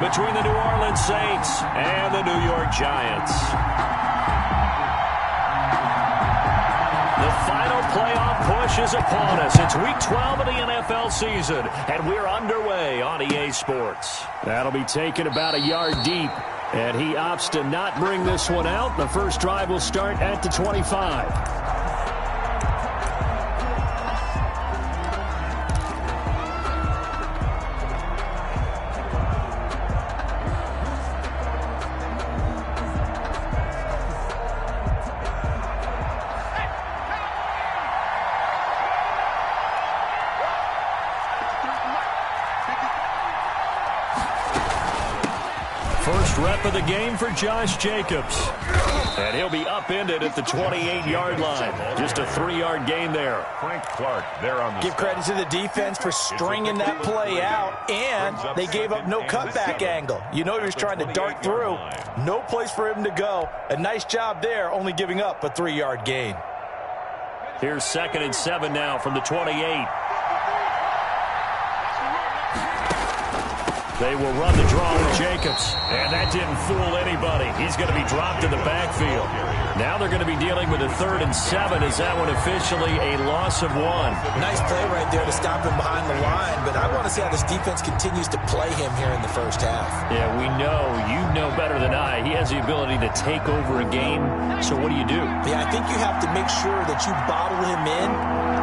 Between the New Orleans Saints and the New York Giants. The final playoff push is upon us. It's Week 12 of the NFL season, and we're underway on EA Sports. That'll be taken about a yard deep, and he opts to not bring this one out. The first drive will start at the 25. First rep of the game for Josh Jacobs. And he'll be upended at the 28-yard line. Just a 3-yard gain there. Frank Clark there on the Give credit to the defense for stringing that play out, and they gave up no cutback angle. You know he was trying to dart through. No place for him to go. A nice job there, only giving up a 3-yard gain. Here's 2nd and 7 now from the 28. They will run the draw with Jacobs. And that didn't fool anybody. He's going to be dropped in the backfield. Now they're going to be dealing with a 3rd and 7. Is that one officially a loss of 1? Nice play right there to stop him behind the line. But I want to see how this defense continues to play him here in the first half. Yeah, we know. You know better than I. He has the ability to take over a game. So what do you do? Yeah, I think you have to make sure that you bottle him in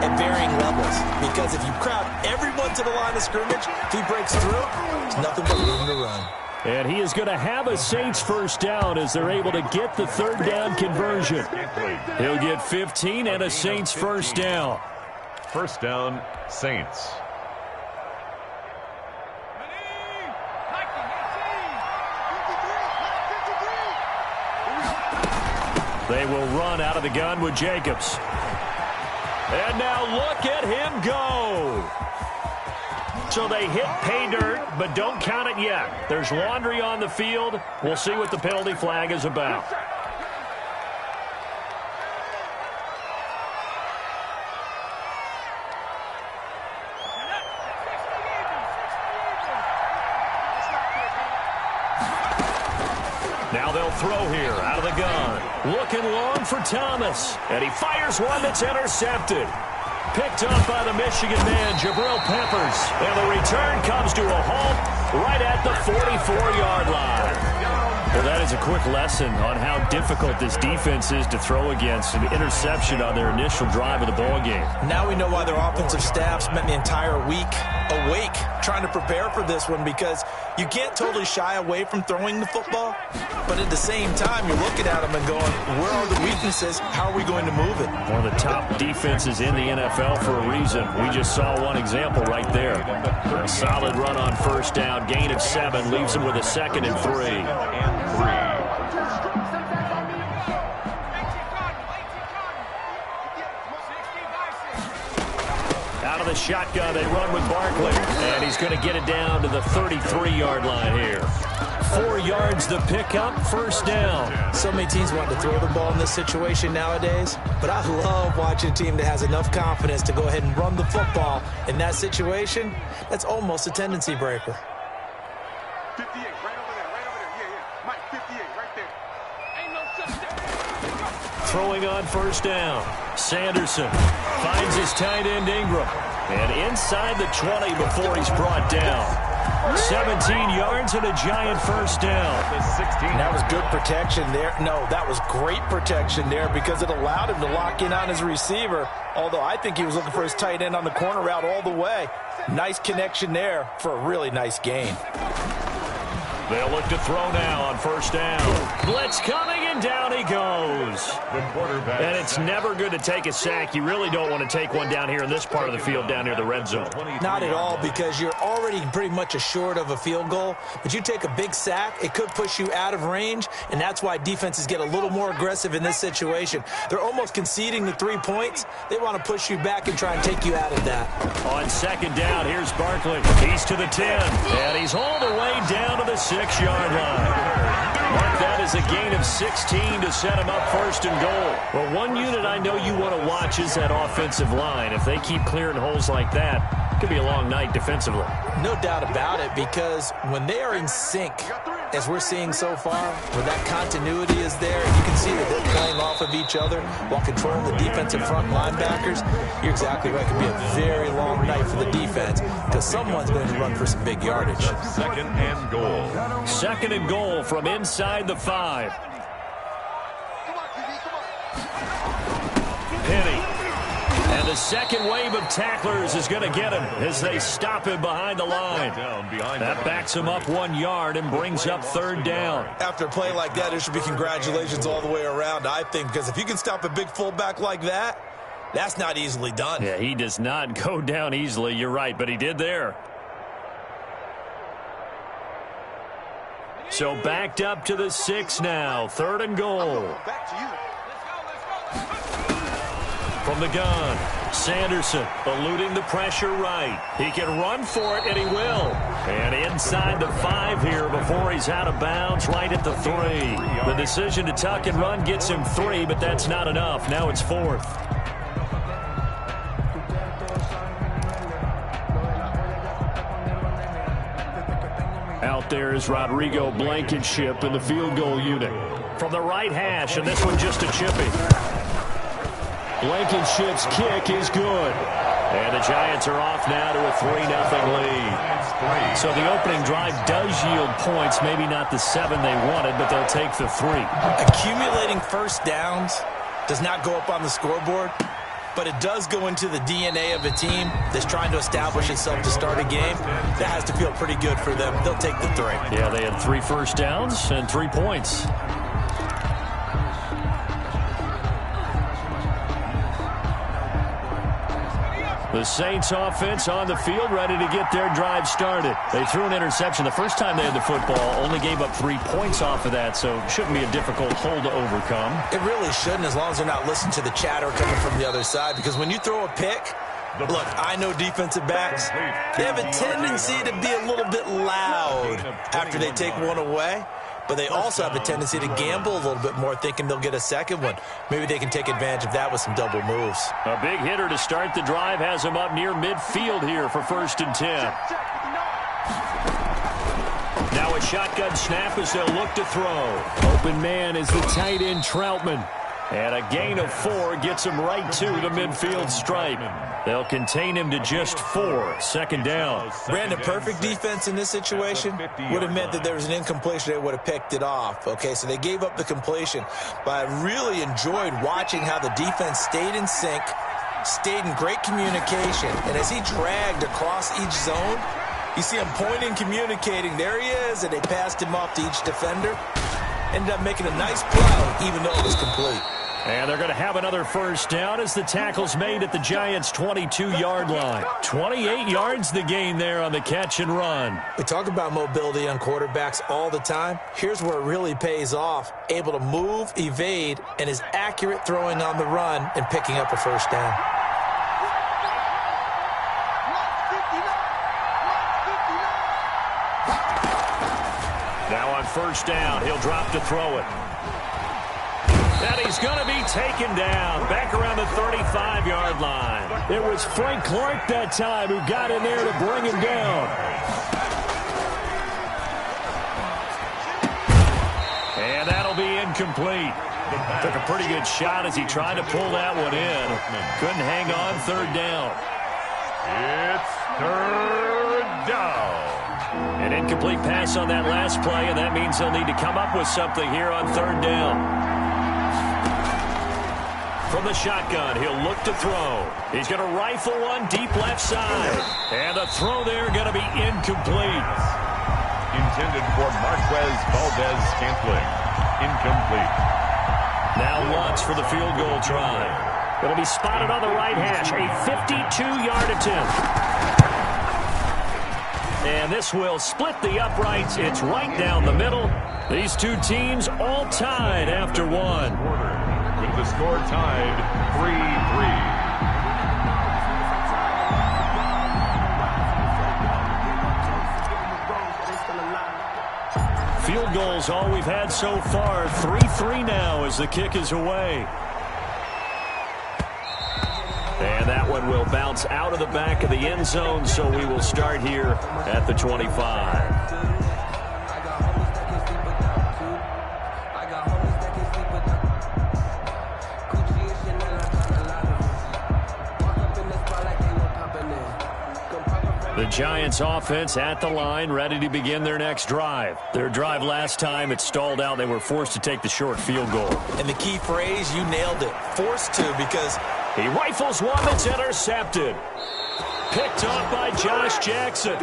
at varying levels. Because if you crowd everyone to the line of scrimmage, if he breaks through, there's nothing but room to run. And he is going to have a Saints first down as they're able to get the 3rd down conversion. He'll get 15 and a Saints first down. First down, Saints. They will run out of the gun with Jacobs. And now look at him go. So they hit pay dirt, but don't count it yet. There's laundry on the field. We'll see what the penalty flag is about. Now they'll throw here out of the gun. Looking long for Thomas. And he fires one that's intercepted. Picked up by the Michigan man, Jabril Peppers. And the return comes to a halt right at the 44-yard line. Well, that is a quick lesson on how difficult this defense is to throw against. An interception on their initial drive of the ballgame. Now we know why their offensive staff spent the entire week awake trying to prepare for this one, because you can't totally shy away from throwing the football, but at the same time you're looking at them and going, where are the weaknesses? How are we going to move it? One of the top defenses in the NFL for a reason. We just saw one example right there. A solid run on first down, gain of 7, leaves them with a 2nd and 3. Out of the shotgun, they run with Barkley. And he's going to get it down to the 33-yard line here. 4 yards the pickup, first down. So many teams want to throw the ball in this situation nowadays, but I love watching a team that has enough confidence to go ahead and run the football. In that situation, that's almost a tendency breaker. 58, right over there. Yeah. Mike, 58, right there. Ain't no such thing. Throwing on first down. Sanderson finds his tight end Ingram. And inside the 20 before he's brought down. 17 yards and a giant first down. That was good protection there. No, that was great protection there because it allowed him to lock in on his receiver. Although I think he was looking for his tight end on the corner route all the way. Nice connection there for a really nice gain. They'll look to throw now on first down. Blitz coming, and down he goes. The quarterback. And it's never good to take a sack. You really don't want to take one down here in this part of the field, down near the red zone. Not at all, because you're already pretty much assured of a field goal. But you take a big sack, it could push you out of range, and that's why defenses get a little more aggressive in this situation. They're almost conceding the 3 points. They want to push you back and try and take you out of that. On second down, here's Barkley. He's to the 10, and he's all the way down to the 6-yard line. Mark that as a gain of 16 to set him up first and goal. Well, one unit I know you want to watch is that offensive line. If they keep clearing holes like that, Could be a long night defensively. No doubt about it, because when they are in sync, as we're seeing so far, where that continuity is there, and you can see that they're playing off of each other while controlling the defensive front linebackers, you're exactly right. It could be a very long night for the defense because someone's going to run for some big yardage. Second and goal. Second and goal from inside the 5. Penny. And the second wave of tacklers is going to get him as they stop him behind the line. That backs him up 1 yard and brings up third down. After a play like that, there should be congratulations all the way around, I think, because if you can stop a big fullback like that, that's not easily done. Yeah, he does not go down easily. You're right, but he did there. So backed up to the 6 now. Third and goal. Back to you. From the gun, Sanderson eluding the pressure right. He can run for it, and he will. And inside the 5 here before he's out of bounds, right at the 3. The decision to tuck and run gets him 3, but that's not enough. Now it's 4th. Out there is Rodrigo Blankenship in the field goal unit. From the right hash, and this one just a chippy. Blankenship's kick is good. And the Giants are off now to a 3-0 lead. So the opening drive does yield points, maybe not the 7 they wanted, but they'll take the 3. Accumulating first downs does not go up on the scoreboard, but it does go into the DNA of a team that's trying to establish itself to start a game. That has to feel pretty good for them. They'll take the 3. Yeah, they had 3 first downs and 3 points. The Saints offense on the field, ready to get their drive started. They threw an interception the first time they had the football, only gave up 3 points off of that, so it shouldn't be a difficult hole to overcome. It really shouldn't, as long as they're not listening to the chatter coming from the other side, because when you throw a pick, look, I know defensive backs, they have a tendency to be a little bit loud after they take one away. But they also have a tendency to gamble a little bit more, thinking they'll get a second one. Maybe they can take advantage of that with some double moves. A big hitter to start the drive has him up near midfield here for 1st and 10. Now a shotgun snap as they'll look to throw. Open man is the tight end Troutman. And a gain of 4 gets him right to the midfield stripe. They'll contain him to just 4. 2nd down. Brandon, perfect defense in this situation would have meant that there was an incompletion. They would have picked it off. Okay, so they gave up the completion. But I really enjoyed watching how the defense stayed in sync, stayed in great communication. And as he dragged across each zone, you see him pointing, communicating. There he is, and they passed him off to each defender. Ended up making a nice play, even though it was complete. And they're going to have another first down as the tackle's made at the Giants' 22-yard line. 28 yards the gain there on the catch and run. We talk about mobility on quarterbacks all the time. Here's where it really pays off. Able to move, evade, and is accurate throwing on the run and picking up a first down. Now on first down, he'll drop to throw it. And he's going to be taken down back around the 35-yard line. It was Frank Clark that time who got in there to bring him down. And that'll be incomplete. Took a pretty good shot as he tried to pull that one in. Couldn't hang on. 3rd down. It's 3rd down. An incomplete pass on that last play, and that means they'll need to come up with something here on 3rd down. From the shotgun, he'll look to throw. He's going to rifle one deep left side. And the throw there going to be incomplete. Intended for Marquez Valdez-Scantling. Incomplete. Now Lutz for the field goal try. It'll be spotted on the right hash. A 52-yard attempt. And this will split the uprights. It's right down the middle. These two teams all tied after one. With the score tied 3-3. Field goals all we've had so far. 3-3 now as the kick is away. And that one will bounce out of the back of the end zone, so we will start here at the 25. The Giants offense at the line, ready to begin their next drive. Their drive last time, it stalled out. They were forced to take the short field goal. And the key phrase, you nailed it, forced to, because he rifles one that's intercepted. Picked off by Josh Jackson.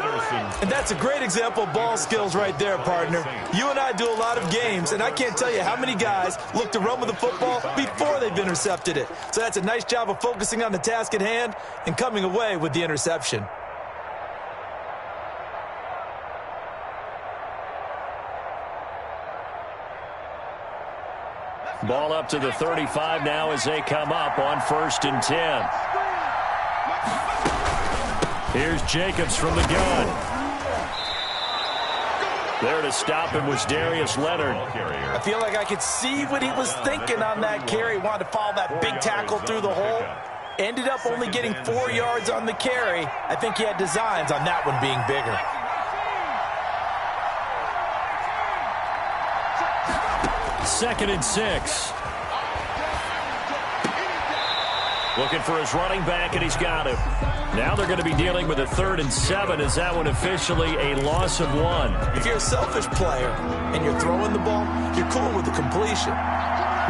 And that's a great example of ball skills right there, partner. You and I do a lot of games, and I can't tell you how many guys look to run with the football before they've intercepted it. So that's a nice job of focusing on the task at hand and coming away with the interception. Ball up to the 35 now as they come up on 1st and 10. Here's Jacobs from the gun. There to stop him was Darius Leonard. I feel like I could see what he was thinking on that carry. Wanted to follow that big tackle through the hole. Ended up only getting 4 yards on the carry. I think he had designs on that one being bigger. Second and 6. Looking for his running back, and he's got him. Now they're going to be dealing with a 3rd and 7. Is that one officially a loss of 1? If you're a selfish player and you're throwing the ball, you're cool with the completion.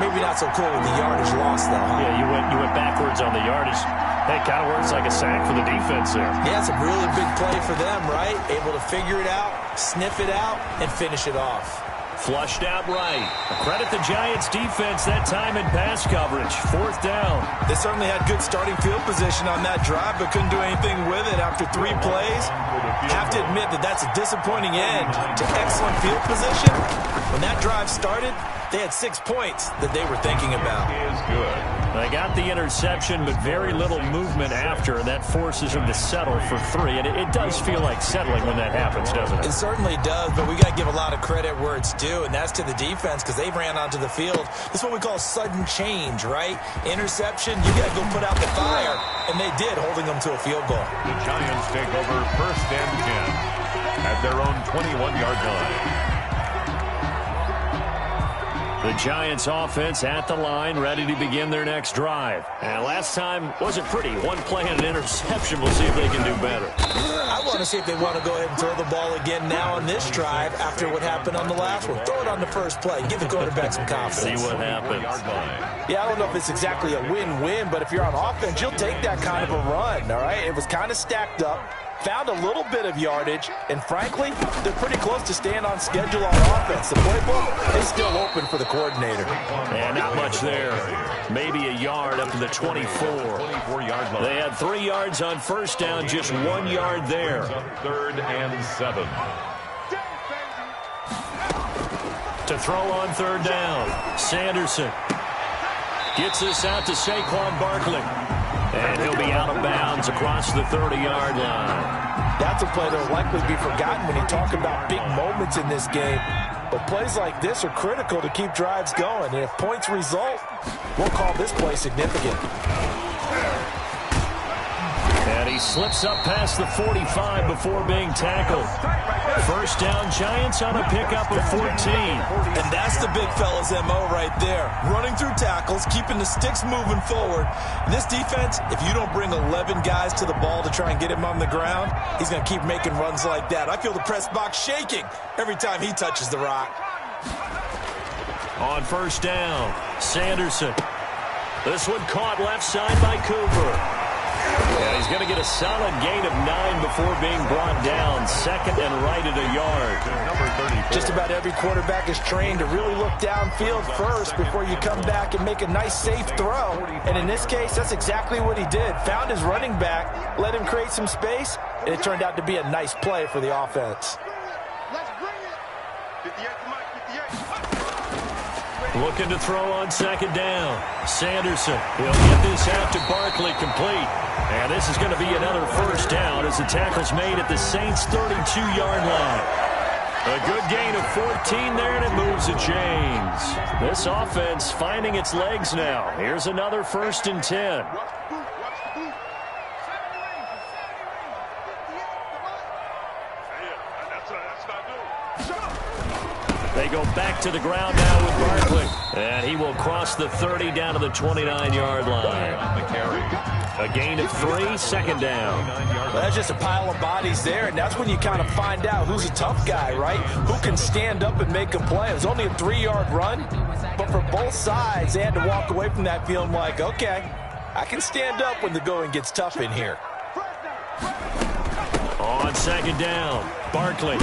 Maybe not so cool with the yardage loss, though. Huh? Yeah, you went backwards on the yardage. That kind of works like a sack for the defense there. Yeah, it's a really big play for them, right? Able to figure it out, sniff it out, and finish it off. Flushed out right. Credit the Giants defense that time in pass coverage. 4th down. They certainly had good starting field position on that drive, but couldn't do anything with it after 3 plays. Have to admit that that's a disappointing end to excellent field position. When that drive started, they had 6 points that they were thinking about. Is good. They got the interception, but very little movement after, and that forces them to settle for 3. And it does feel like settling when that happens, doesn't it? It certainly does, but we got to give a lot of credit where it's due, and that's to the defense because they ran onto the field. This is what we call sudden change, right? Interception, you got to go put out the fire, and they did, holding them to a field goal. The Giants take over 1st and 10 at their own 21-yard line. The Giants offense at the line, ready to begin their next drive. And last time wasn't pretty. 1 play and an interception. We'll see if they can do better. I want to see if they want to go ahead and throw the ball again now on this drive after what happened on the last one. Throw it on the first play. Give the quarterback some confidence. See what happens. Yeah, I don't know if it's exactly a win-win, but if you're on offense, you'll take that kind of a run, all right? It was kind of stacked up. Found a little bit of yardage, and frankly, they're pretty close to staying on schedule on offense. The playbook is still open for the coordinator. And not much there. Maybe a yard up to the 24. 24-yard line. They had 3 yards on 1st down, just 1 yard there. 3rd and 7. To throw on 3rd down, Sanderson gets this out to Saquon Barkley. And he'll be out of bounds across the 30-yard line. That's a play that will likely be forgotten when you talk about big moments in this game. But plays like this are critical to keep drives going. And if points result, we'll call this play significant. And he slips up past the 45 before being tackled. 1st down, Giants on a pickup of 14. And that's the big fella's MO right there. Running through tackles, keeping the sticks moving forward. And this defense, if you don't bring 11 guys to the ball to try and get him on the ground, he's going to keep making runs like that. I feel the press box shaking every time he touches the rock. On 1st down, Sanderson. This one caught left side by Cooper. Yeah, he's going to get a solid gain of 9 before being brought down. 2nd and right at a yard. Just about every quarterback is trained to really look downfield first before you come back and make a nice, safe throw. And in this case, that's exactly what he did. Found his running back, let him create some space, and it turned out to be a nice play for the offense. Let's bring it. 58 to Mike, 58. Looking to throw on 2nd down. Sanderson, he'll get this out to Barkley, complete. And this is going to be another 1st down as the tackle's made at the Saints' 32-yard line. A good gain of 14 there, and it moves the chains. This offense finding its legs now. Here's another 1st and 10. They go back to the ground now with Barkley. And he will cross the 30 down to the 29-yard line. On the carry. A gain of 3, second down. Well, that's just a pile of bodies there, and that's when you kind of find out who's a tough guy, right? Who can stand up and make a play. It was only a 3-yard run, but for both sides, they had to walk away from that feeling like, okay, I can stand up when the going gets tough in here. On second down, Barkley.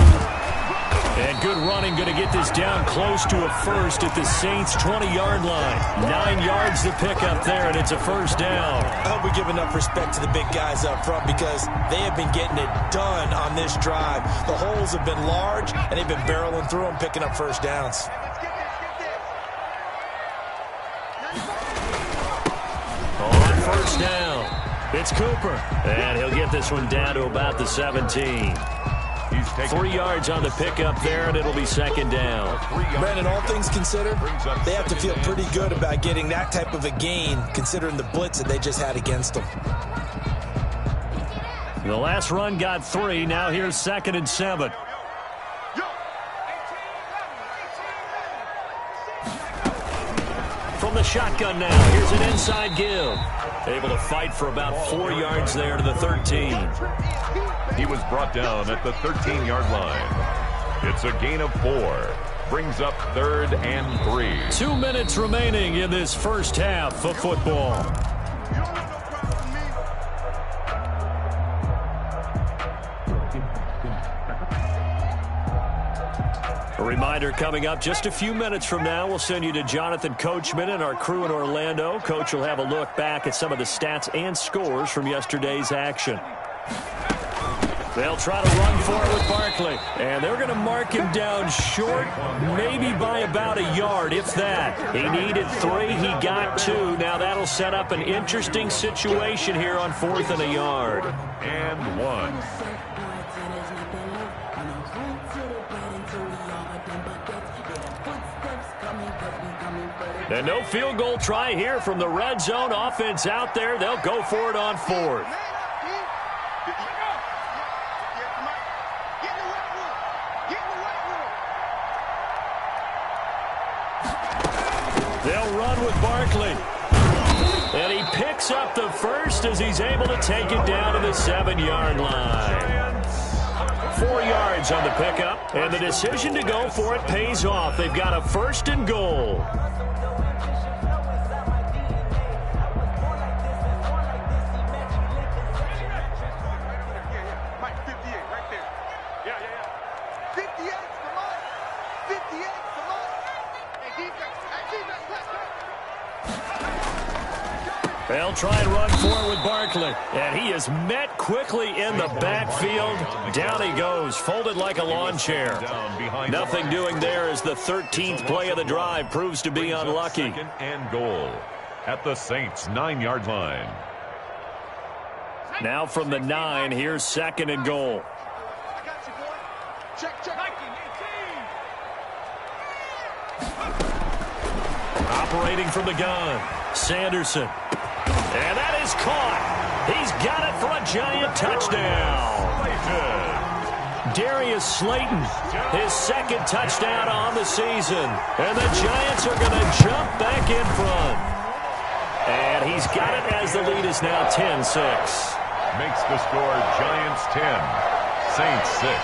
And good running, going to get this down close to a first at the Saints' 20-yard line. 9 yards to pick up there, and it's a first down. I hope we give enough respect to the big guys up front because they have been getting it done on this drive. The holes have been large, and they've been barreling through them, picking up first downs. On first down, it's Cooper. And he'll get this one down to about the 17. 3 yards on the pickup there, and it'll be second down. Brandon, all things considered, they have to feel pretty good about getting that type of a gain, considering the blitz that they just had against them. The last run got 3. Now here's 2nd and 7. From the shotgun now, here's an inside give. Able to fight for about 4 yards there to the 13. He was brought down at the 13-yard line. It's a gain of 4. Brings up 3rd and 3. 2 minutes remaining in this first half of football. A reminder coming up just a few minutes from now, we'll send you to Jonathan Coachman and our crew in Orlando. Coach will have a look back at some of the stats and scores from yesterday's action. They'll try to run for it with Barkley. And they're going to mark him down short, maybe by about a yard, if that. He needed 3. He got 2. Now that'll set up an interesting situation here on 4th and a yard. And 1. And no field goal try here from the red zone offense out there. They'll go for it on 4th. They'll run with Barkley. And he picks up the first as he's able to take it down to the 7-yard line. 4 yards on the pickup, and the decision to go for it pays off. They've got a 1st and goal. They'll try and run forward with Barkley. And he is met quickly in the backfield. Down he goes, folded like a lawn chair. Nothing doing there as the 13th play of the drive proves to be unlucky. 2nd and goal at the Saints' 9-yard line. Now from the 9, here's 2nd and goal. Operating from the gun, Sanderson. And that is caught. He's got it for a giant touchdown. Darius Slayton, his 2nd touchdown on the season. And the Giants are going to jump back in front. And he's got it as the lead is now 10-6. Makes the score Giants 10, Saints 6.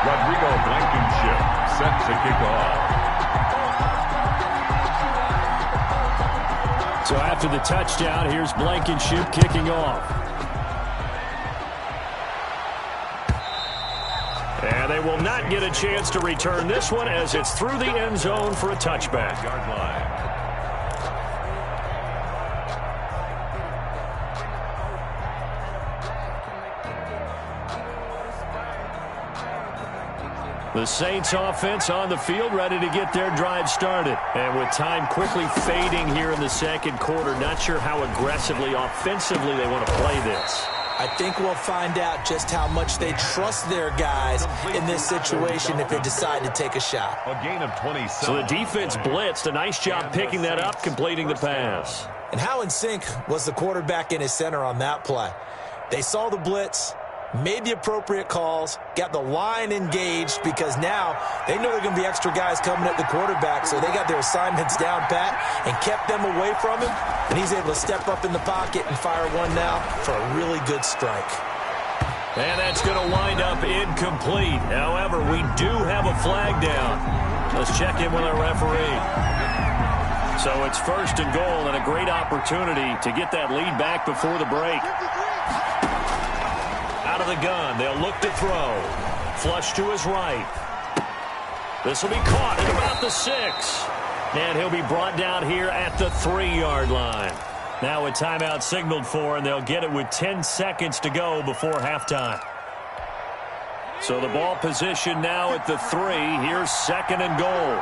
Rodrigo Blankenship set to kick off. So after the touchdown, here's Blankenship kicking off. And they will not get a chance to return this one as it's through the end zone for a touchback. Yard line. The Saints offense on the field ready to get their drive started. And with time quickly fading here in the 2nd quarter, not sure how aggressively, offensively they want to play this. I think we'll find out just how much they trust their guys in this situation if they decide to take a shot. A gain of 27. So the defense blitzed. A nice job picking that up, completing the pass. And how in sync was the quarterback in his center on that play? They saw the blitz, made the appropriate calls, got the line engaged because now they know there are going to be extra guys coming at the quarterback, so they got their assignments down pat and kept them away from him, and he's able to step up in the pocket and fire one now for a really good strike. And that's going to wind up incomplete. However, we do have a flag down. Let's check in with our referee. So it's 1st and goal and a great opportunity to get that lead back before the break. Out of the gun, they'll look to throw. Flush to his right. This will be caught at about the 6. And he'll be brought down here at the 3-yard line. Now a timeout signaled for, and they'll get it with 10 seconds to go before halftime. So the ball position now at the 3. Here's 2nd and goal.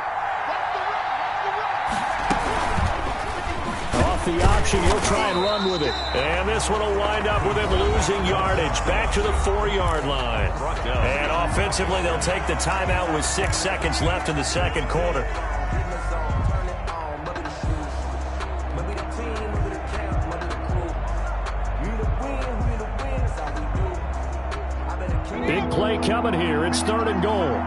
Off the option, he'll try and run with it. And this one will wind up with him losing yardage. Back to the 4-yard line. And offensively, they'll take the timeout with 6 seconds left in the second quarter. Big play coming here. It's 3rd and goal.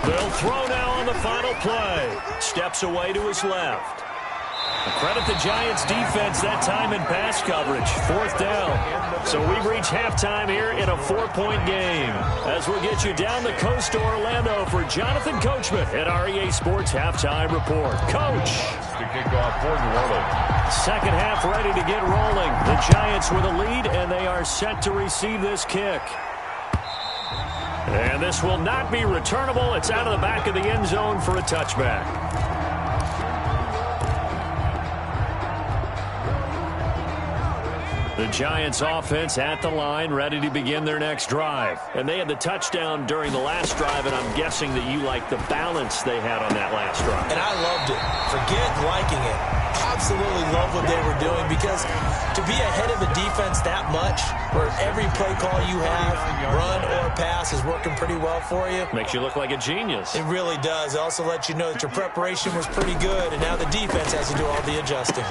They'll throw now on the final play. Steps away to his left. Credit the Giants defense that time in pass coverage. 4th down. So we reach halftime here in a 4-point game. As we'll get you down the coast to Orlando for Jonathan Coachman at REA Sports Halftime Report. Coach. To kick off for New Orleans. Second half ready to get rolling. The Giants with a lead, and they are set to receive this kick. And this will not be returnable. It's out of the back of the end zone for a touchback. The Giants offense at the line, ready to begin their next drive. And they had the touchdown during the last drive, and I'm guessing that you like the balance they had on that last drive. And I loved it. Forget liking it. Absolutely love what they were doing, because to be ahead of a defense that much, where every play call you have, run or pass, is working pretty well for you. Makes you look like a genius. It really does. It also lets you know that your preparation was pretty good, and now the defense has to do all the adjusting.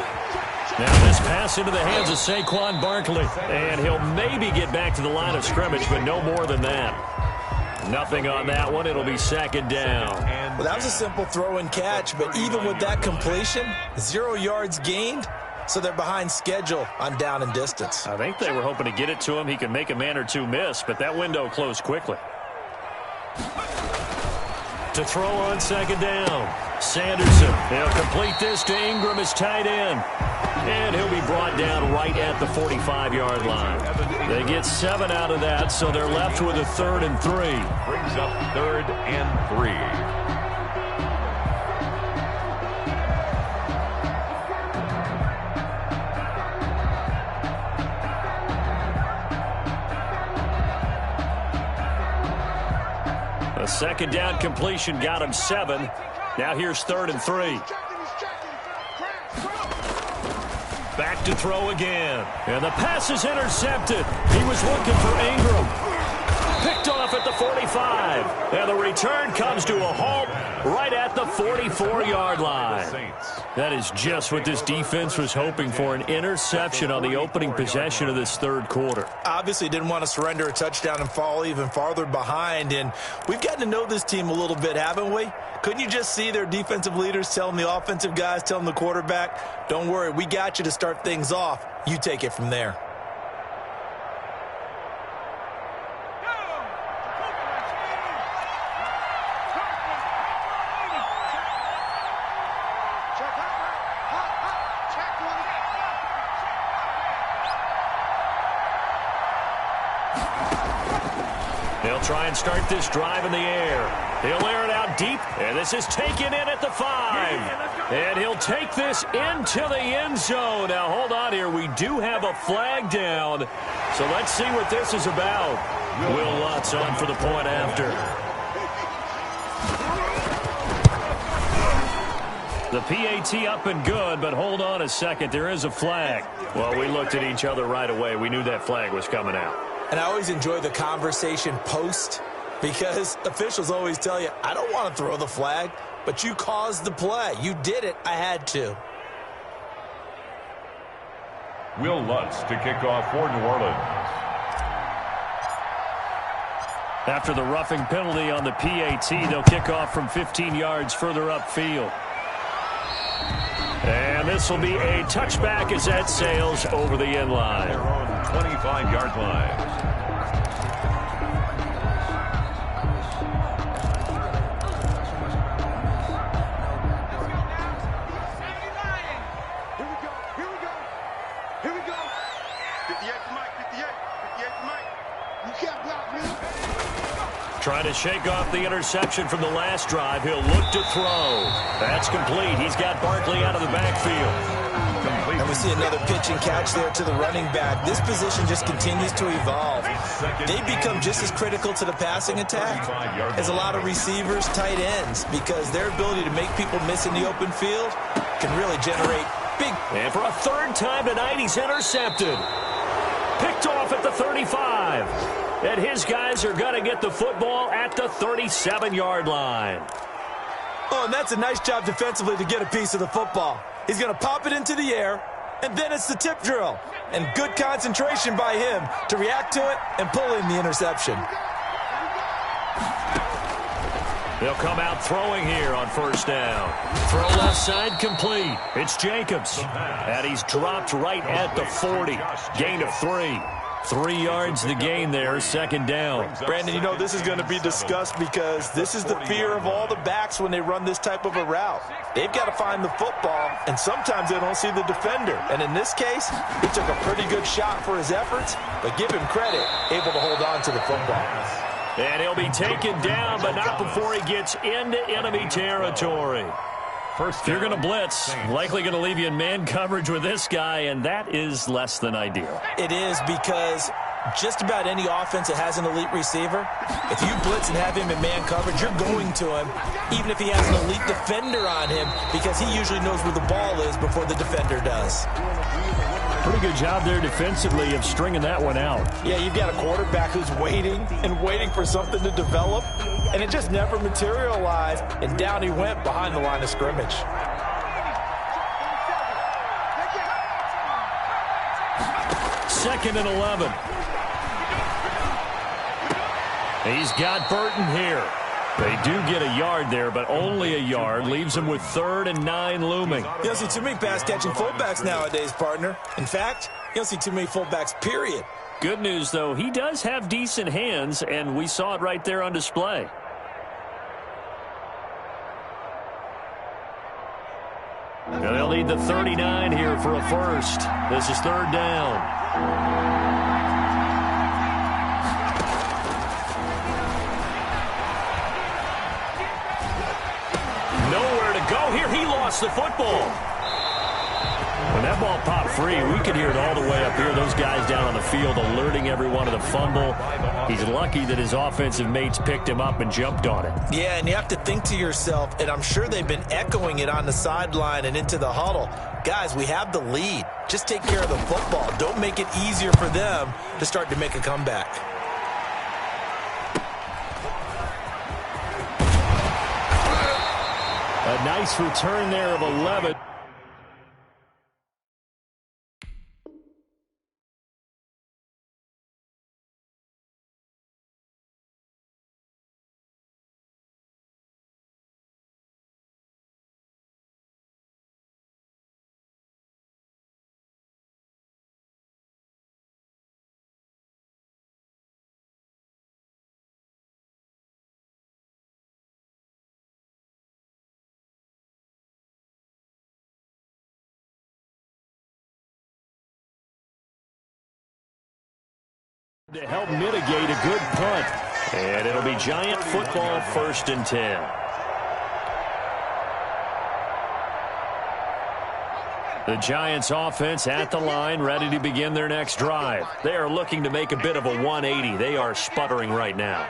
Now this pass into the hands of Saquon Barkley. And he'll maybe get back to the line of scrimmage, but no more than that. Nothing on that one. It'll be 2nd down. Well, that was a simple throw and catch, but even with that completion, 0 yards gained, so they're behind schedule on down and distance. I think they were hoping to get it to him. He could make a man or two miss, but that window closed quickly. To throw on 2nd down. Sanderson, he'll complete this to Ingram, his tight end. And he'll be brought down right at the 45-yard line. They get 7 out of that, so they're left with a 3rd and 3. Brings up 3rd and 3. A 2nd down completion got him 7. Now here's 3rd and 3. Back to throw again. And the pass is intercepted. He was looking for Ingram. Picked off at the 45. And the return comes to a halt right at the 44-yard line. That is just what this defense was hoping for, an interception on the opening possession of this 3rd quarter. Obviously didn't want to surrender a touchdown and fall even farther behind. And we've gotten to know this team a little bit, haven't we? Couldn't you just see their defensive leaders telling the offensive guys, telling the quarterback, don't worry, we got you to start things off. You take it from there. They'll try and start this drive in the air. He'll air it out deep, and this is taken in at the 5. And he'll take this into the end zone. Now, hold on here. We do have a flag down, so let's see what this is about. Will Lutz on for the point after. The PAT up and good, but hold on a second. There is a flag. Well, we looked at each other right away. We knew that flag was coming out. And I always enjoy the conversation post because officials always tell you, I don't want to throw the flag, but you caused the play. You did it. I had to. Will Lutz to kick off for New Orleans. After the roughing penalty on the PAT, they'll kick off from 15 yards further upfield. And this will be a touchback as that sails over the end line. Their own 25-yard line. Trying to shake off the interception from the last drive. He'll look to throw. That's complete. He's got Barkley out of the backfield. And we see another pitch and catch there to the running back. This position just continues to evolve. They become just as critical to the passing attack as a lot of receivers, tight ends, because their ability to make people miss in the open field can really generate big. And for a third time tonight, he's intercepted. Picked off at the 35. And his guys are going to get the football at the 37-yard line. Oh, and that's a nice job defensively to get a piece of the football. He's going to pop it into the air, and then it's the tip drill. And good concentration by him to react to it and pull in the interception. They'll come out throwing here on first down. Throw left side complete. It's Jacobs. And he's dropped right at the 40. Gain of 3. 3 yards the gain there, second down. Brandon, you know this is going to be discussed because this is the fear of all the backs when they run this type of a route. They've got to find the football, and sometimes they don't see the defender. And in this case, he took a pretty good shot for his efforts, but give him credit, able to hold on to the football. And he'll be taken down, but not before he gets into enemy territory. If you're going to blitz, likely going to leave you in man coverage with this guy, and that is less than ideal. It is because just about any offense that has an elite receiver, if you blitz and have him in man coverage, you're going to him, even if he has an elite defender on him, because he usually knows where the ball is before the defender does. Pretty good job there defensively of stringing that one out. Yeah, you've got a quarterback who's waiting and waiting for something to develop, and it just never materialized, and down he went behind the line of scrimmage. Second and 11. He's got Burton here. They do get a yard there, but only a yard. Leaves him with 3rd and 9 looming. You don't see too many pass-catching fullbacks nowadays, partner. In fact, you don't see too many fullbacks, period. Good news, though, he does have decent hands, and we saw it right there on display. Now they'll need the 39 here for a first. This is 3rd down. Nowhere to go here. He lost the football. When that ball popped free, we could hear it all the way up here. Those guys down on the field alerting everyone of the fumble. He's lucky that his offensive mates picked him up and jumped on it. Yeah, and you have to think to yourself, and I'm sure they've been echoing it on the sideline and into the huddle. Guys, we have the lead. Just take care of the football. Don't make it easier for them to start to make a comeback. A nice return there of 11. To help mitigate a good punt. And it'll be Giant football, 1st and 10. The Giants offense at the line, ready to begin their next drive. They are looking to make a bit of a 180. They are sputtering right now.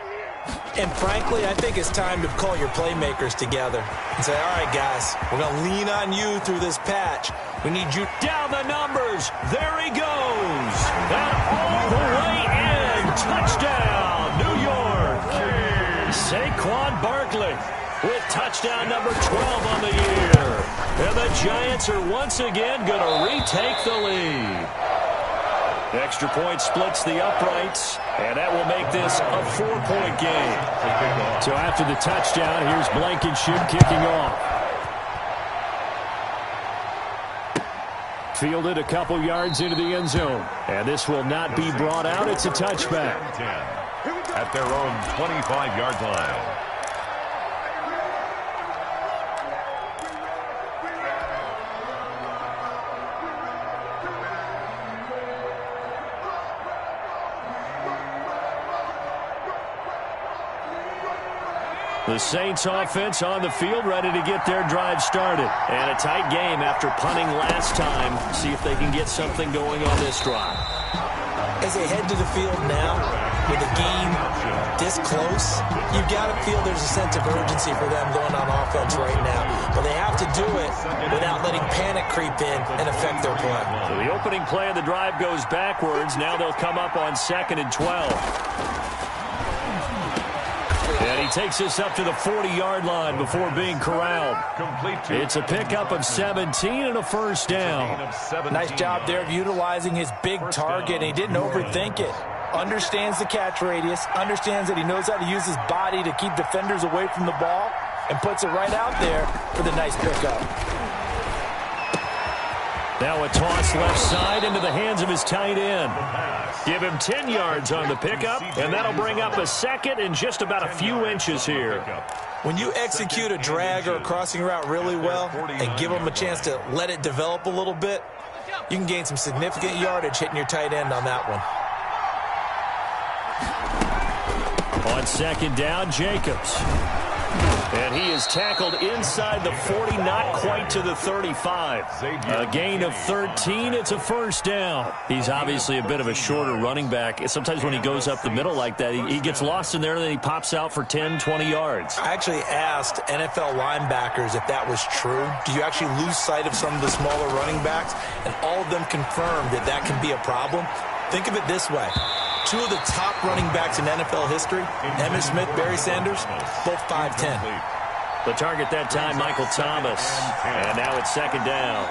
And frankly, I think it's time to call your playmakers together and say, all right, guys, we're going to lean on you through this patch. We need you down the numbers. There he goes. And all the way in. Touchdown, New York. Saquon Barkley with touchdown number 12 on the year. And the Giants are once again going to retake the lead. Extra point splits the uprights, and that will make this a 4-point game. So after the touchdown, here's Blankenship kicking off. Fielded a couple yards into the end zone, and this will not be brought out. It's a touchback. At their own 25-yard line. The Saints offense on the field, ready to get their drive started. And a tight game after punting last time. See if they can get something going on this drive. As they head to the field now, with the game this close, you've got to feel there's a sense of urgency for them going on offense right now. But they have to do it without letting panic creep in and affect their play. So the opening play of the drive goes backwards. Now they'll come up on 2nd and 12. And he takes this up to the 40-yard line before being corralled. It's a pickup of 17 and a first down. Nice job there of utilizing his big target. He didn't overthink it. Understands the catch radius. Understands that he knows how to use his body to keep defenders away from the ball. And puts it right out there for the nice pickup. Now a toss left side into the hands of his tight end. Give him 10 yards on the pickup, and that'll bring up a second in just about a few inches here. When you execute a drag or a crossing route really well and give them a chance to let it develop a little bit, you can gain some significant yardage hitting your tight end on that one. On 2nd down, Jacobs. And he is tackled inside the 40, not quite to the 35. A gain of 13. It's a first down. He's obviously a bit of a shorter running back. Sometimes when he goes up the middle like that, he gets lost in there, and then he pops out for 10, 20 yards. I actually asked NFL linebackers if that was true. Do you actually lose sight of some of the smaller running backs? And all of them confirmed that that can be a problem. Think of it this way. 2 of the top running backs in NFL history, Emmitt Smith, Barry Sanders, both 5'10". The target that time, Michael Thomas. And now it's 2nd down.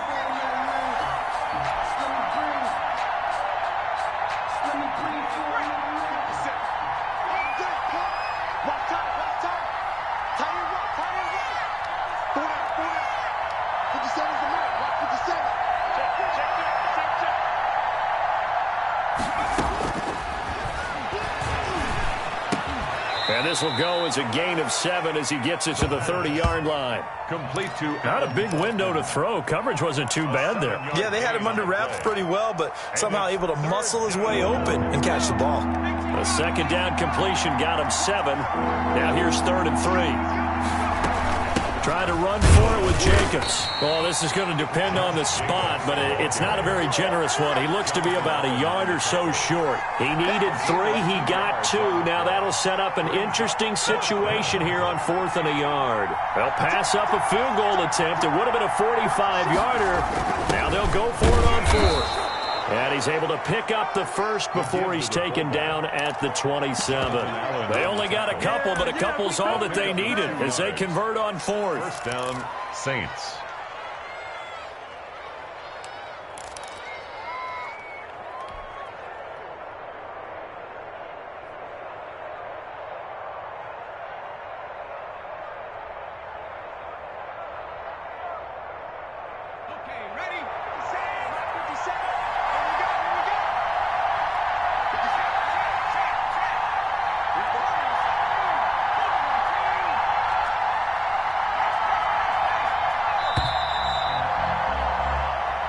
And this will go as a gain of 7 as he gets it to the 30-yard line. Complete to... Not a big window to throw. Coverage wasn't too bad there. Yeah, they had him under wraps pretty well, but somehow able to muscle his way open and catch the ball. A 2nd down completion got him 7. Now here's 3rd and 3. Trying to run for it with Jacobs. Well, this is going to depend on the spot, but it's not a very generous one. He looks to be about a yard or so short. He needed 3. He got 2. Now that'll set up an interesting situation here on 4th and a yard. They'll pass up a field goal attempt. It would have been a 45-yarder. Now they'll go for it on 4th. And he's able to pick up the first before he's taken down at the 27. They only got a couple, but a couple's all that they needed as they convert on 4th. First down, Saints.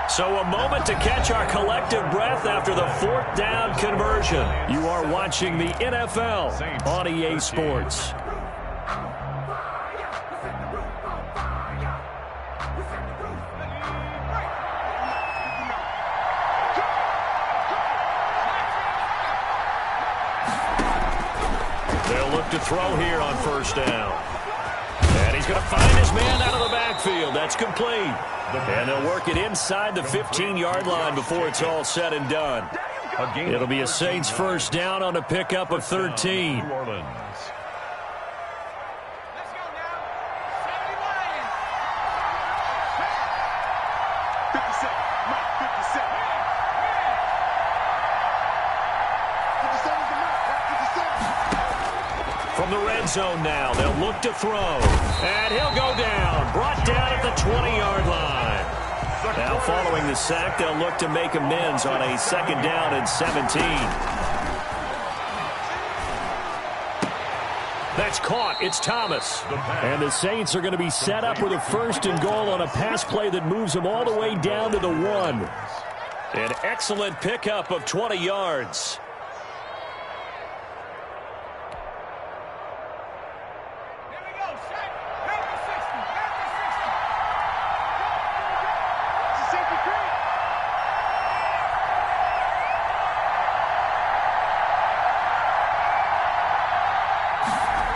So a moment to catch our collective breath after the 4th down conversion. You are watching the NFL on EA Sports. to throw here on first down. And he's going to find his man out of the backfield. That's complete. And they'll work it inside the 15-yard line before it's all said and done. It'll be a Saints first down on a pickup of 13. New Orleans. From the red zone now, they'll look to throw. And he'll go down, brought down at the 20-yard line. Now following the sack, they'll look to make amends on a second down and 17. That's caught. It's Thomas. And the Saints are going to be set up with a first and goal on a pass play that moves them all the way down to the 1. An excellent pickup of 20 yards.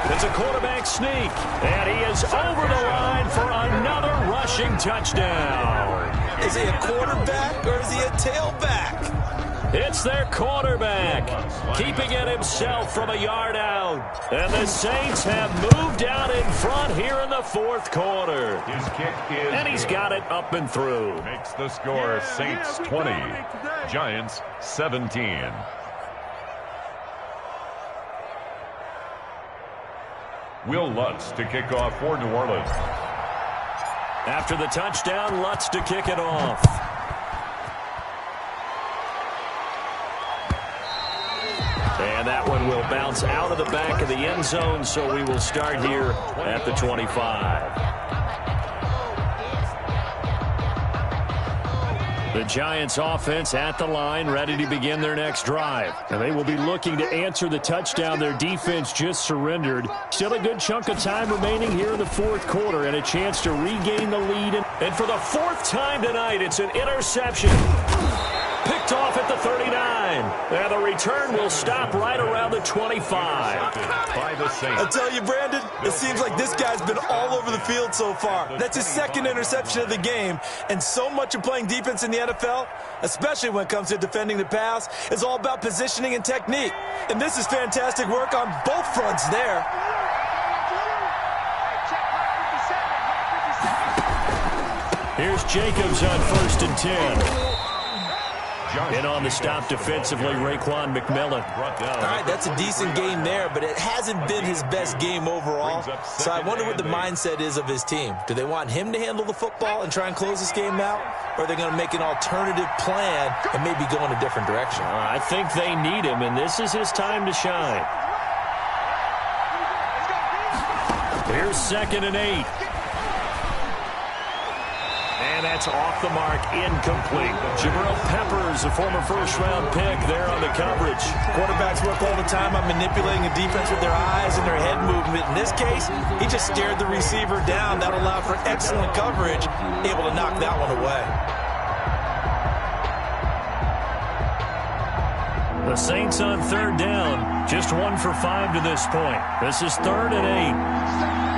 It's a quarterback sneak, and he is over the line for another rushing touchdown. Is he a quarterback or is he a tailback? It's their quarterback, keeping it himself from a yard out. And the Saints have moved out in front here in the fourth quarter. His kick is and he's got it up and through. Makes the score Saints 20, Giants 17. Will Lutz to kick off for New Orleans. After the touchdown, Lutz to kick it off. And that one will bounce out of the back of the end zone, so we will start here at the 25. The Giants offense at the line, ready to begin their next drive. And they will be looking to answer the touchdown their defense just surrendered. Still a good chunk of time remaining here in the fourth quarter and a chance to regain the lead. And for the fourth time tonight, it's an interception. Picked off at the 39. And the return will stop right around the 25. By the Saints. I tell you, Brandon, it seems like this guy's been all over the field so far. That's his second interception of the game. And so much of playing defense in the NFL, especially when it comes to defending the pass, is all about positioning and technique. And this is fantastic work on both fronts there. Here's Jacobs on 1st and 10. In on the stop defensively, Raekwon McMillan. All right, that's a decent game there, but it hasn't been his best game overall. So I wonder what the mindset is of his team. Do they want him to handle the football and try and close this game out? Or are they going to make an alternative plan and maybe go in a different direction? I think they need him, and this is his time to shine. Here's 2nd and 8. And that's off the mark, incomplete. Jabril Peppers, a former first-round pick, there on the coverage. Quarterbacks work all the time on manipulating a defense with their eyes and their head movement. In this case, he just stared the receiver down. That allowed for excellent coverage, able to knock that one away. The Saints on 3rd down, just 1 for 5 to this point. This is 3rd and 8.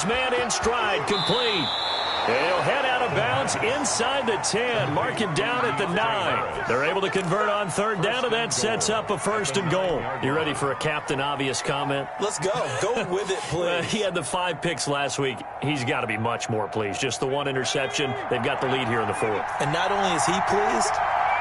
Man in stride, complete. And he'll head out of bounds inside the 10, mark him down at the 9. They're able to convert on 3rd down, and that sets up a 1st and goal. You ready for a Captain Obvious comment? Let's go. Go with it, please. He had the 5 picks last week. He's got to be much more pleased. Just the 1 interception. They've got the lead here in the 4th. And not only is he pleased,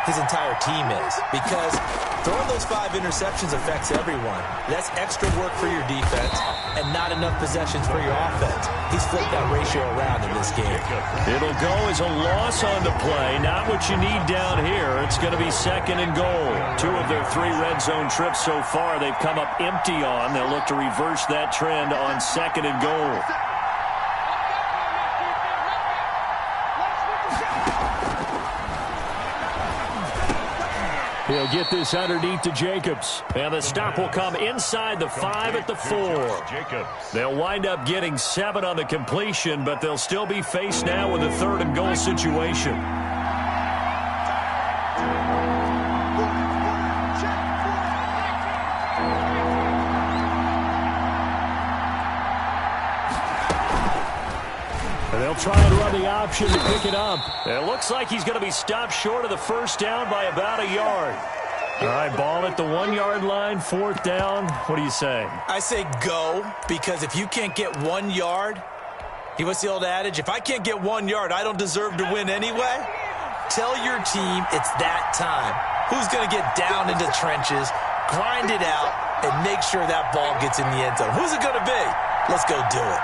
his entire team is. Because throwing those 5 interceptions affects everyone. That's extra work for your defense and not enough possessions for your offense. He's flipped that ratio around in this game. It'll go as a loss on the play. Not what you need down here. It's going to be 2nd and goal. 2 of their 3 red zone trips so far they've come up empty on. They'll look to reverse that trend on 2nd and goal. He'll get this underneath to Jacobs. And the stop will come inside the 5 at the 4. They'll wind up getting 7 on the completion, but they'll still be faced now with a 3rd and goal situation. They'll try and run the option to pick it up. It looks like he's going to be stopped short of the first down by about a yard. All right, ball at the 1-yard line, 4th down. What do you say? I say go, because if you can't get 1 yard, what's the old adage? If I can't get 1 yard, I don't deserve to win anyway. Tell your team it's that time. Who's going to get down into the trenches, grind it out, and make sure that ball gets in the end zone? Who's it going to be? Let's go do it.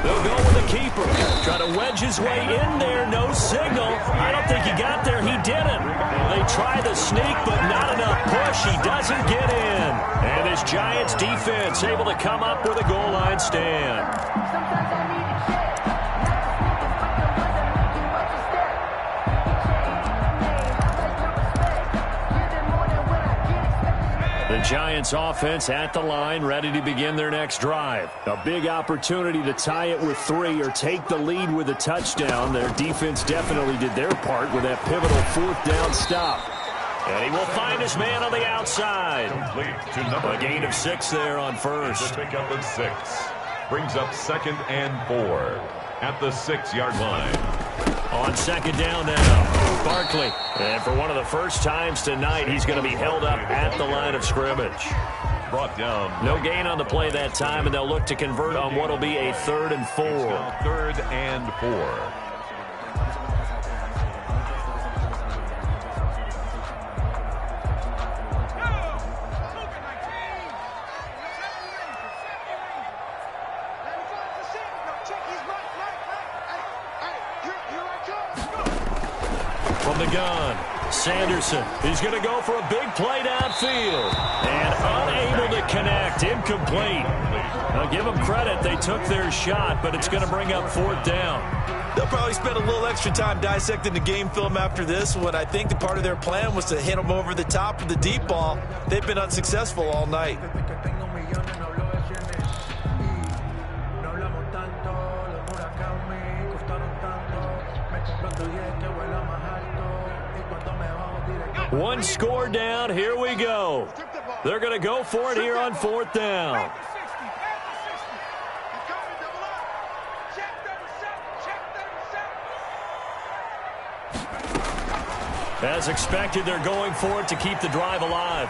They'll go with the keeper. Try to wedge his way in there. No signal. I don't think he got there. He didn't. They try the sneak, but not enough push. He doesn't get in. And this Giants defense able to come up with a goal line stand. The Giants offense at the line, ready to begin their next drive. A big opportunity to tie it with 3 or take the lead with a touchdown. Their defense definitely did their part with that pivotal 4th down stop. And he will find his man on the outside. A gain of 6 there on first. The pickup of 6 brings up 2nd and 4 at the 6-yard line. On 2nd down now, Barkley. And for one of the first times tonight, he's going to be held up at the line of scrimmage. Brought down. No gain on the play that time, and they'll look to convert on what will be a 3rd and 4. 3rd and 4. From the gun, Sanderson. He's going to go for a big play downfield. And unable to connect. Incomplete. Now give them credit. They took their shot, but it's going to bring up 4th down. They'll probably spend a little extra time dissecting the game film after this one. I think the part of their plan was to hit them over the top of the deep ball. They've been unsuccessful all night. One score down. Here we go. They're going to go for it here on 4th down. As expected, they're going for it to keep the drive alive.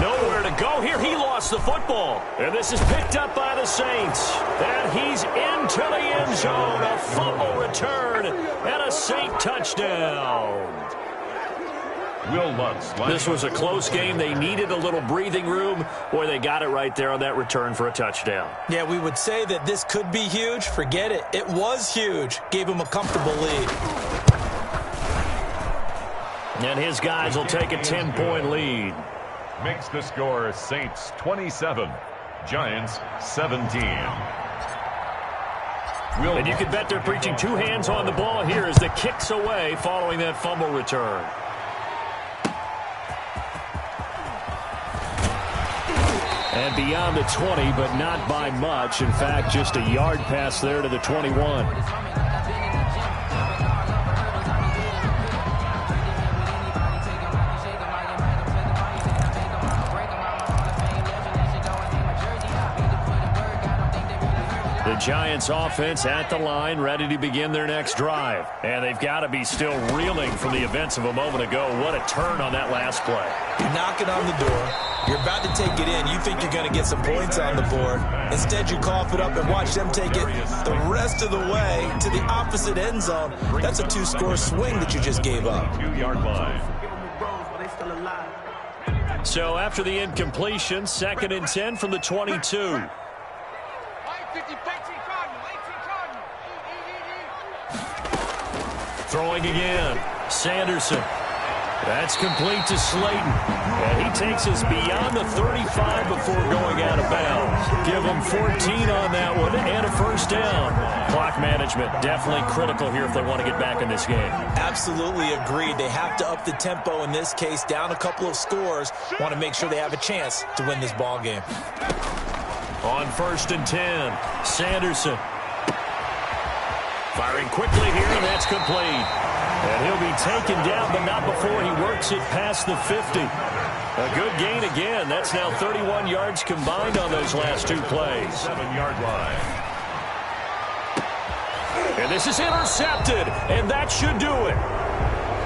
Nowhere to go here. He lost the football. And this is picked up by the Saints. And he's into the end zone. A fumble return and a Saint touchdown. Will Lutz. This was a close game. They needed a little breathing room. Boy, they got it right there on that return for a touchdown. Yeah, we would say that this could be huge. Forget it. It was huge. Gave him a comfortable lead. And his guys will take a 10-point lead. Makes the score Saints 27, Giants 17. And you can bet they're preaching 2 hands on the ball here as the kicks away following that fumble return. And beyond the 20, but not by much. In fact, just a yard pass there to the 21. The Giants offense at the line, ready to begin their next drive. And they've got to be still reeling from the events of a moment ago. What a turn on that last play. You're knocking on the door. You're about to take it in. You think you're going to get some points on the board. Instead, you cough it up and watch them take it the rest of the way to the opposite end zone. That's a 2-score swing that you just gave up. 2-yard line. So after the incompletion, 2nd and 10 from the 22. Throwing again. Sanderson. That's complete to Slayton. And he takes us beyond the 35 before going out of bounds. Give them 14 on that one and a first down. Clock management definitely critical here if they want to get back in this game. Absolutely agreed. They have to up the tempo in this case, down a couple of scores. Want to make sure they have a chance to win this ball game. On 1st and 10, Sanderson. Firing quickly here, and that's complete. And he'll be taken down, but not before he works it past the 50. A good gain again. That's now 31 yards combined on those last two plays. 7-yard line. And this is intercepted, and that should do it.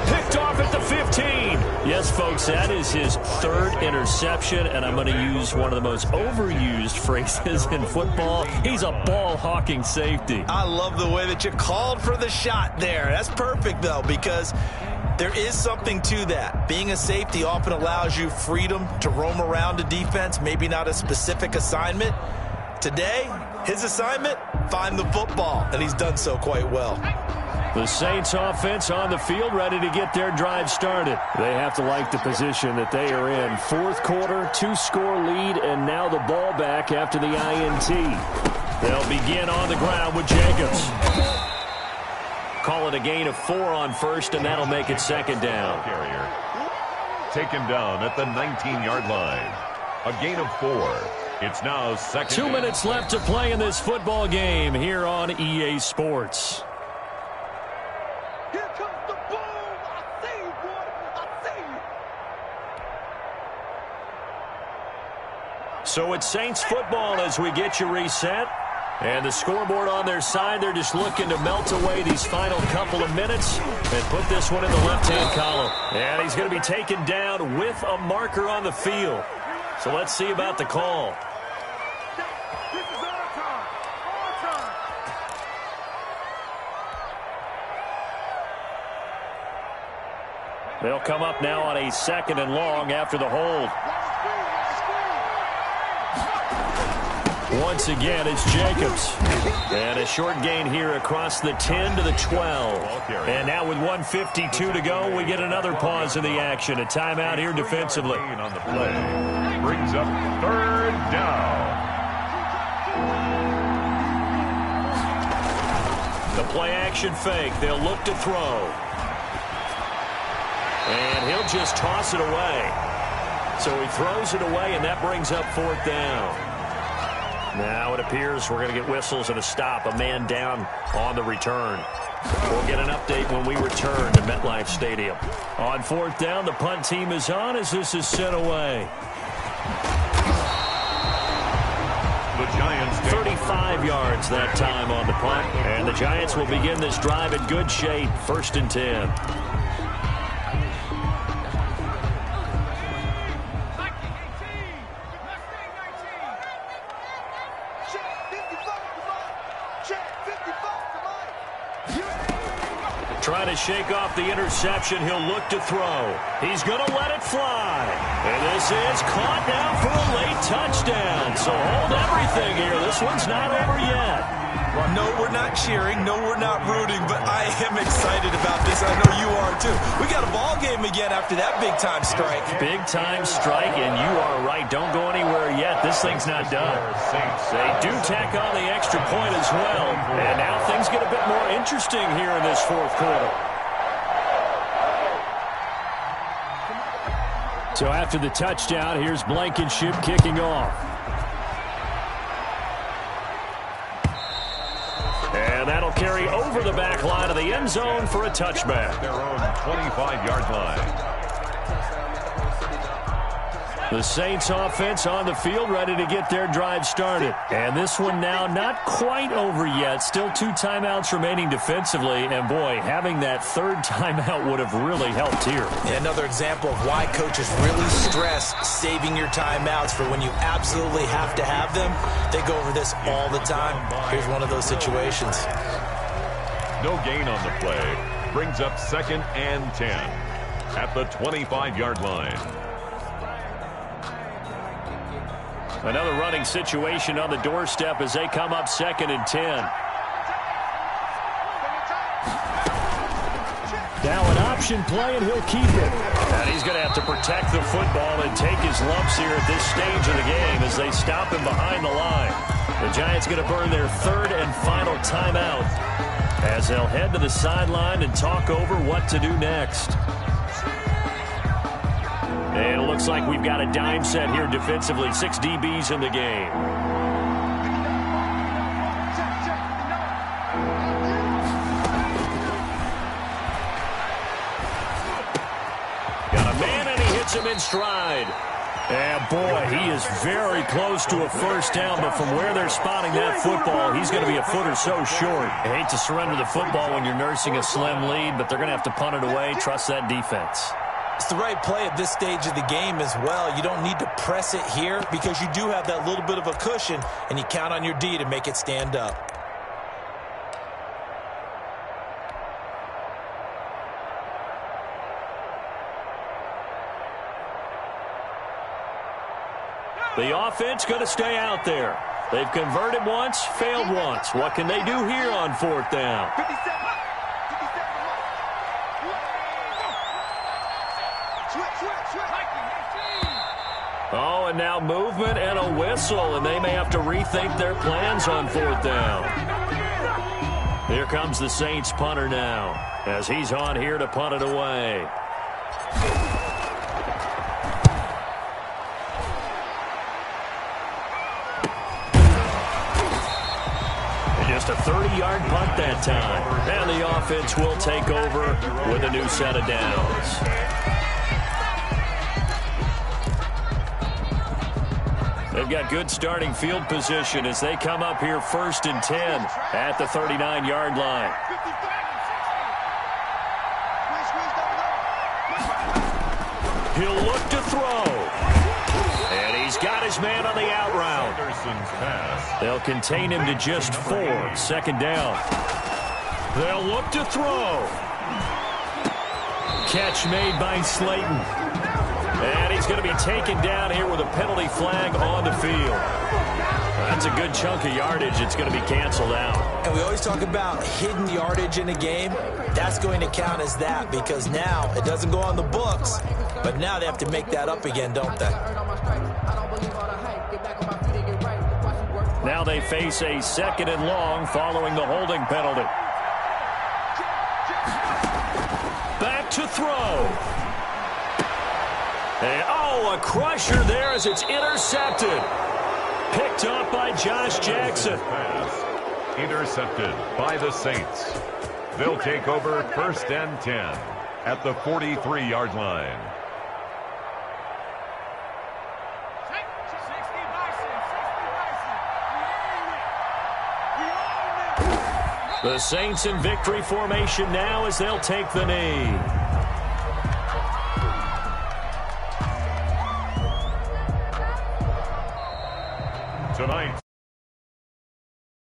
Picked off at the 15. Yes, folks, that is his 3rd interception, and I'm going to use one of the most overused phrases in football. He's a ball-hawking safety. I love the way that you called for the shot there. That's perfect, though, because there is something to that. Being a safety often allows you freedom to roam around a defense, maybe not a specific assignment. Today, his assignment, find the football, and he's done so quite well. The Saints offense on the field, ready to get their drive started. They have to like the position that they are in. 4th quarter, 2-score lead, and now the ball back after the INT. They'll begin on the ground with Jacobs. Call it a gain of 4 on 1st, and that'll make it 2nd down. Carrier taken down at the 19-yard line. A gain of 4. It's now 2nd. 2 minutes left to play in this football game here on EA Sports. Here comes the boom. I see you, boy. I see you. So it's Saints football as we get you reset. And the scoreboard on their side, they're just looking to melt away these final couple of minutes and put this one in the left-hand column. And he's going to be taken down with a marker on the field. So let's see about the call. This is our time. Our time. They'll come up now on a 2nd and long after the hold. Once again, it's Jacobs. And a short gain here across the 10 to the 12. And now with 1:52 to go, we get another pause in the action. A timeout here defensively. On the play. Brings up 3rd down. The play action fake. They'll look to throw. And he'll just toss it away. So he throws it away, and that brings up 4th down. Now it appears we're going to get whistles and a stop. A man down on the return. We'll get an update when we return to MetLife Stadium. On 4th down, the punt team is on as this is sent away. The Giants 35 yards that time on the punt. And the Giants will begin this drive in good shape. 1st and 10. Trying to shake off the interception. He'll look to throw. He's going to let it fly. And this is caught now for a late touchdown. So hold everything here. This one's not over yet. Well, no, we're not cheering. No, we're not rooting. But I am excited about this. I know you are, too. We got a ball game again after that big-time strike. Big-time strike, and you are right. Don't go anywhere yet. This thing's not done. They do tack on the extra point as well. And now things get a bit more interesting here in this 4th quarter. So after the touchdown, here's Blankenship kicking off. And that'll carry over the back line of the end zone for a touchback. their own 25-yard line. The Saints offense on the field ready to get their drive started. And this one now not quite over yet. Still 2 timeouts remaining defensively. And, boy, having that 3rd timeout would have really helped here. Yeah, another example of why coaches really stress saving your timeouts for when you absolutely have to have them. They go over this all the time. Here's one of those situations. No gain on the play. Brings up 2nd and 10 at the 25-yard line. Another running situation on the doorstep as they come up 2nd and 10. Now an option play, and he'll keep it. And he's going to have to protect the football and take his lumps here at this stage of the game as they stop him behind the line. The Giants going to burn their third and final timeout as they'll head to the sideline and talk over what to do next. And it looks like we've got a dime set here defensively. 6 DBs in the game. Got a man, and he hits him in stride. And boy, he is very close to a first down, but from where they're spotting that football, he's going to be a foot or so short. I hate to surrender the football when you're nursing a slim lead, but they're going to have to punt it away. Trust that defense. It's the right play at this stage of the game as well. You don't need to press it here because you do have that little bit of a cushion, and you count on your D to make it stand up. The offense going to stay out there. They've converted once, failed once. What can they do here on fourth down? 57. Oh, and now movement and a whistle, and they may have to rethink their plans on fourth down. Here comes the Saints punter now as he's on here to punt it away. Just a 30-yard punt that time. And the offense will take over with a new set of downs. They've got good starting field position as they come up here 1st and 10 at the 39-yard line. He'll look to throw. And he's got his man on the out route. They'll contain him to just 4. 2nd down. They'll look to throw. Catch made by Slayton. And he's going to be taken down here with a penalty flag on the field. That's a good chunk of yardage. It's going to be canceled out. And we always talk about hidden yardage in a game. That's going to count as that because now it doesn't go on the books, but now they have to make that up again, don't they? Now they face a 2nd and long following the holding penalty. Back to throw. And, a crusher there as it's intercepted. Picked up by Josh Jackson. Intercepted by the Saints. They'll take over 1st and 10 at the 43-yard line. The Saints in victory formation now as they'll take the knee. Tonight.